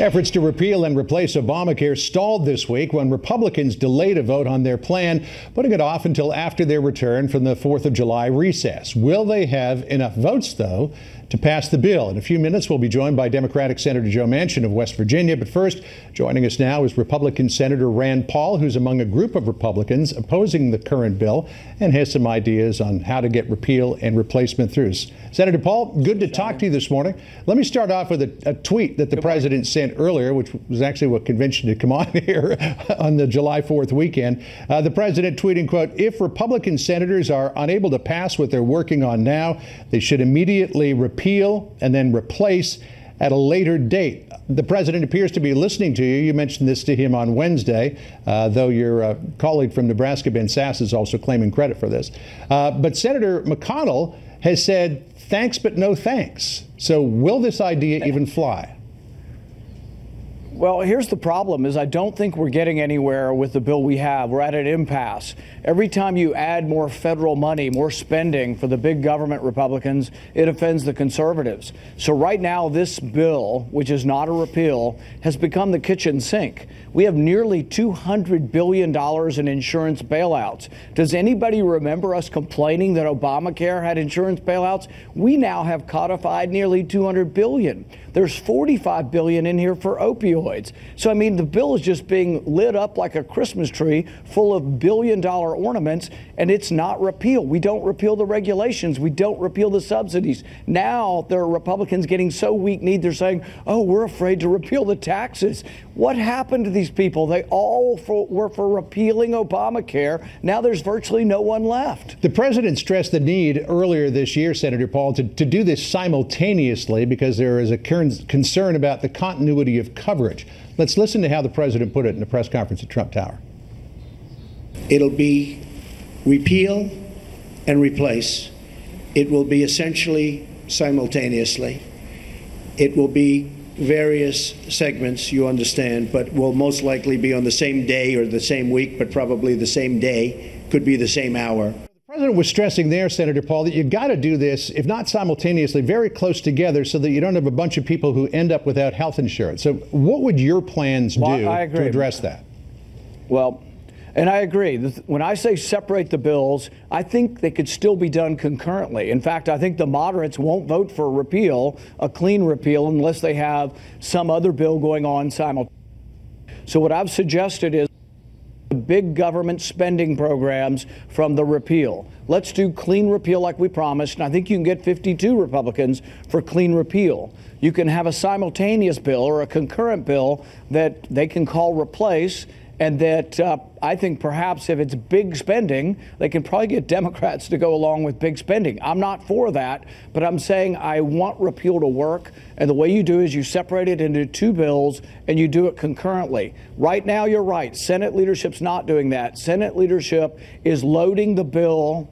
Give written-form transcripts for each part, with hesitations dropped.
Efforts to repeal and replace Obamacare stalled this week when Republicans delayed a vote on their plan, putting it off until after their return from the 4th of July recess. Will they have enough votes, though, to pass the bill? In a few minutes, we'll be joined by Democratic Senator Joe Manchin of West Virginia. But first, joining us now is Republican Senator Rand Paul, who's among a group of Republicans opposing the current bill and has some ideas on how to get repeal and replacement through. Senator Paul, good to talk to you this morning. Let me start off with a tweet that the president sent earlier, which was actually what convinced you to come on here on the July 4th weekend. The president tweeting, quote, "If Republican senators are unable to pass what they're working on now, they should immediately repeal and then replace at a later date." The president appears to be listening to you. You mentioned this to him on Wednesday, though your colleague from Nebraska, Ben Sasse, is also claiming credit for this. But Senator McConnell has said, thanks, but no thanks. So will this idea even fly? Well, here's the problem is I don't think we're getting anywhere with the bill we have. We're at an impasse. Every time you add more federal money, more spending for the big government Republicans, it offends the conservatives. So right now, this bill, which is not a repeal, has become the kitchen sink. We have nearly $200 billion in insurance bailouts. Does anybody remember us complaining that Obamacare had insurance bailouts? We now have codified nearly $200 billion. There's $45 billion in here for opioids. So, I mean, the bill is just being lit up like a Christmas tree full of billion-dollar ornaments, and it's not repeal. We don't repeal the regulations. We don't repeal the subsidies. Now there are Republicans getting so weak-kneed, they're saying, oh, we're afraid to repeal the taxes. What happened to these people? They all were for repealing Obamacare. Now there's virtually no one left. The president stressed the need earlier this year, Senator Paul, to do this simultaneously because there is a concern about the continuity of coverage. Let's listen to how the president put it in a press conference at Trump Tower. It'll be repeal and replace. It will be essentially simultaneously. It will be various segments, you understand, but will most likely be on the same day or the same week, but probably the same day, could be the same hour. The president was stressing there, Senator Paul, that you've got to do this, if not simultaneously, very close together so that you don't have a bunch of people who end up without health insurance. So what would your plans do to address that? Well, and I agree. When I say separate the bills, I think they could still be done concurrently. In fact, I think the moderates won't vote for a repeal, a clean repeal, unless they have some other bill going on simultaneously. So what I've suggested is big government spending programs from the repeal. Let's do clean repeal like we promised, and I think you can get 52 Republicans for clean repeal. You can have a simultaneous bill or a concurrent bill that they can call replace, and that I think perhaps if it's big spending, they can probably get Democrats to go along with big spending. I'm not for that, but I'm saying I want repeal to work. And the way you do is you separate it into two bills and you do it concurrently. Right now, you're right. Senate leadership's not doing that. Senate leadership is loading the bill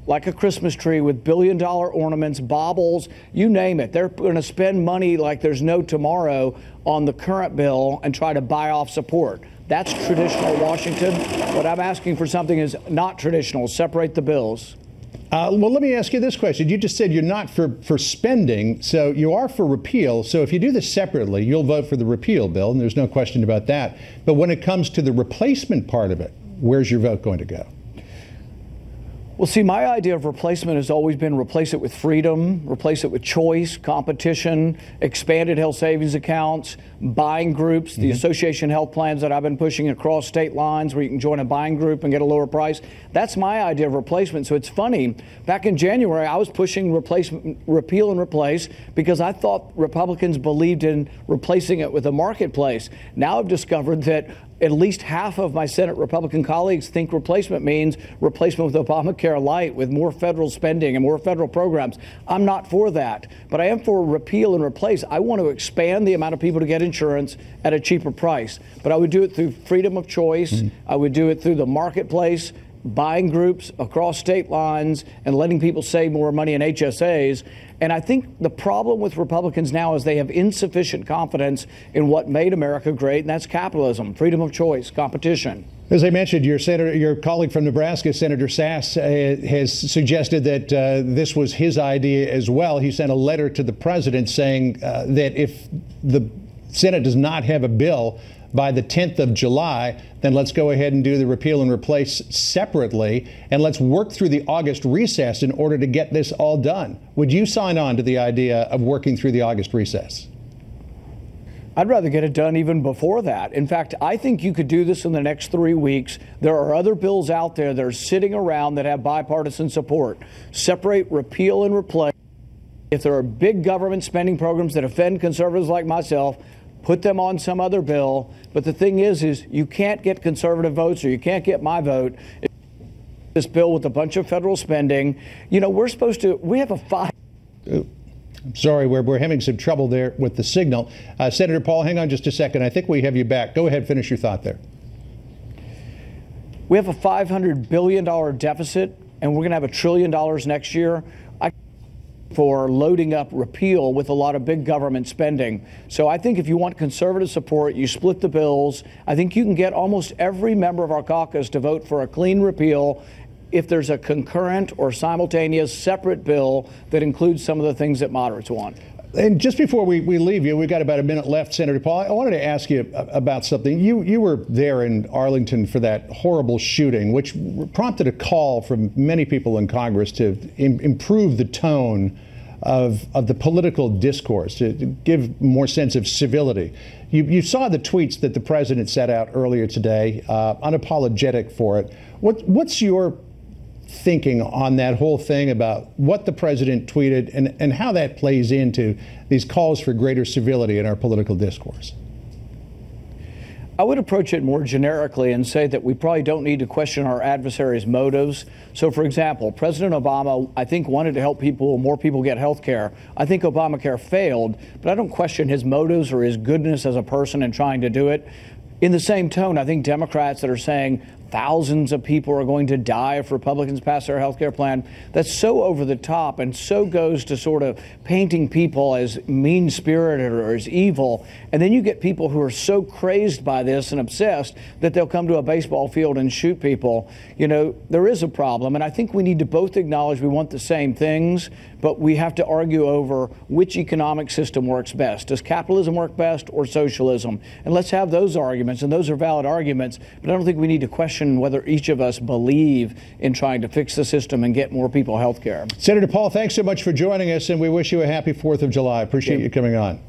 like a Christmas tree with billion-dollar ornaments, baubles, you name it. They're going to spend money like there's no tomorrow on the current bill and try to buy off support. That's traditional Washington. What I'm asking for something is not traditional. Separate the bills. Well, let me ask you this question. You just said you're not for spending, so you are for repeal. So if you do this separately, you'll vote for the repeal bill, and there's no question about that. But when it comes to the replacement part of it, where's your vote going to go? Well, see, my idea of replacement has always been replace it with freedom, replace it with choice, competition, expanded health savings accounts, buying groups, the association health plans that I've been pushing across state lines where you can join a buying group and get a lower price. That's my idea of replacement. So it's funny, back in January, I was pushing repeal and replace because I thought Republicans believed in replacing it with a marketplace. Now I've discovered that at least half of my Senate Republican colleagues think replacement means replacement with Obamacare light, with more federal spending and more federal programs. I'm not for that, but I am for repeal and replace. I want to expand the amount of people to get insurance at a cheaper price, but I would do it through freedom of choice. I would do it through the marketplace, buying groups across state lines, and letting people save more money in HSAs. And I think the problem with Republicans now is they have insufficient confidence in what made America great, and that's capitalism, freedom of choice, competition. As I mentioned, your colleague from Nebraska, Senator Sasse, has suggested that this was his idea as well. He sent a letter to the president saying that if the Senate does not have a bill by the 10th of July, then let's go ahead and do the repeal and replace separately, and let's work through the August recess in order to get this all done. Would you sign on to the idea of working through the August recess? I'd rather get it done even before that. In fact, I think you could do this in the next 3 weeks. There are other bills out there that are sitting around that have bipartisan support. Separate, repeal, and replace. If there are big government spending programs that offend conservatives like myself, put them on some other bill. But the thing is you can't get conservative votes, or you can't get my vote. This bill with a bunch of federal spending. You know, we have a five. I'm sorry, we're having some trouble there with the signal. Senator Paul, hang on just a second. I think we have you back. Go ahead, finish your thought there. We have a $500 billion deficit, and we're going to have $1 trillion next year. For loading up repeal with a lot of big government spending. So I think if you want conservative support, you split the bills. I think you can get almost every member of our caucus to vote for a clean repeal if there's a concurrent or simultaneous separate bill that includes some of the things that moderates want. And just before we leave you, we've got about a minute left, Senator Paul. I wanted to ask you about something. You were there in Arlington for that horrible shooting, which prompted a call from many people in Congress to improve the tone of the political discourse, to give more sense of civility. You saw the tweets that the president set out earlier today, unapologetic for it. What's your thinking on that whole thing about what the president tweeted and how that plays into these calls for greater civility in our political discourse? I would approach it more generically and say that we probably don't need to question our adversaries' motives. So, for example, President Obama, I think, wanted to help more people get health care. I think Obamacare failed, but I don't question his motives or his goodness as a person in trying to do it. In the same tone, I think Democrats that are saying thousands of people are going to die if Republicans pass their health care plan, that's so over the top and so goes to sort of painting people as mean-spirited or as evil. And then you get people who are so crazed by this and obsessed that they'll come to a baseball field and shoot people. You know, there is a problem, and I think we need to both acknowledge we want the same things, but we have to argue over which economic system works best. Does capitalism work best or socialism? And let's have those arguments, and those are valid arguments, but I don't think we need to question whether each of us believe in trying to fix the system and get more people health care. Senator Paul, thanks so much for joining us, and we wish you a happy 4th of July. Appreciate you coming on.